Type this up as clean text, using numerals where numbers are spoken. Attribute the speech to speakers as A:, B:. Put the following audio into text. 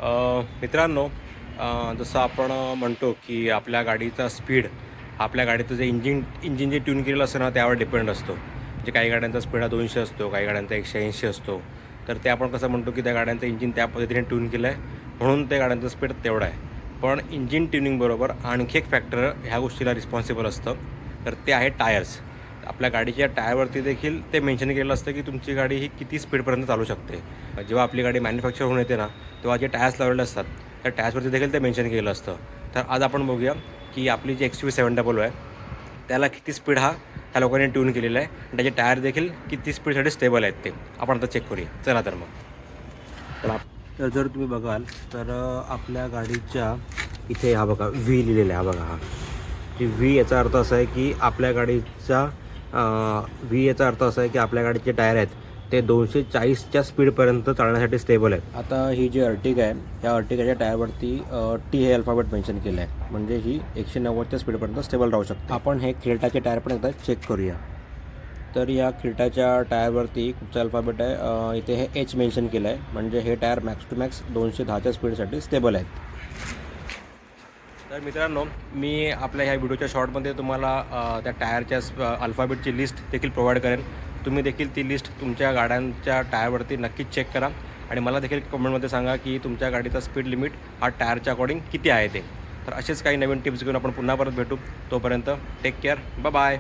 A: मित्रांनो, जसं आपण म्हणतो की आपल्या गाडीचा स्पीड आपल्या गाडीचं जे इंजिन जे ट्यून केलेलं असतं ना त्यावर डिपेंड असतो. म्हणजे काही गाड्यांचा स्पीड हा 200 असतो, काही गाड्यांचा 180 असतो. तर ते आपण कसं म्हणतो की त्या गाड्यांचं इंजिन त्या पद्धतीने ट्यून केलं आहे म्हणून त्या गाड्यांचा स्पीड तेवढा आहे. पण इंजिन ट्युनिंगबरोबर आणखी एक फॅक्टर ह्या गोष्टीला रिस्पॉन्सिबल असतं, तर ते आहे टायर्स. आपल्या गाडीच्या टायरवरती देखील ते मेन्शन केलेलं असतं की तुमची गाडी ही किती स्पीडपर्यंत चालू शकते. जेव्हा आपली गाडी मॅन्युफॅक्चर होऊन येते ना, तेव्हा जे टायर्स लावलेले असतात त्या टायर्सवरती देखील ते मेन्शन केलेलं असतं. तर आज आपण बघूया की आपली जी XUV700 आहे त्याला किती स्पीड ह्या लोकांनी ट्यून केलेला आहे आणि त्याचे टायर देखील किती स्पीडसाठी स्टेबल आहेत ते आपण आता चेक करूया. चला तर मग. तर जर तुम्ही बघाल तर आपल्या गाडीच्या इथे हा बघा व्ही लिहिलेला आहे. हा बघा, हा की व्ही याचा अर्थ असा आहे की आपल्या गाडीचा व्ही याचा अर्थ असा आहे की आपल्या गाडीचे टायर आहेत ते 240च्या स्पीडपर्यंत चालण्यासाठी स्टेबल आहेत. आता ही जी अर्टिगा आहे या अर्टिगाच्या टायरवरती टी हे अल्फाबेट मेन्शन केलं आहे, म्हणजे ही 190च्या स्पीडपर्यंत स्टेबल राहू शकते. आपण हे क्रेटाचे टायर पण एकदा चेक करूया. तर या क्रेटाच्या टायरवरती कुठचा अल्फाबेट आहे, इथे हे एच मेन्शन केलं आहे, म्हणजे हे टायर मॅक्स टू मॅक्स 210च्या स्पीडसाठी स्टेबल आहेत. तर मित्रांनो, मी आपल्या ह्या व्हिडिओच्या शॉर्टमध्ये तुम्हाला त्या टायरच्या अल्फाबेटची लिस्ट देखील प्रोव्हाइड करेन. तुम्ही देखील ती लिस्ट तुमच्या गाड्यांच्या टायरवरती नक्कीच चेक करा आणि मला देखील कमेंटमध्ये सांगा की तुमच्या गाडीचा स्पीड लिमिट हा टायरच्या अकॉर्डिंग किती आहे ते. तर असेच काही नवीन टिप्स घेऊन आपण पुन्हा परत भेटू. तोपर्यंत टेक केअर, बाय बाय.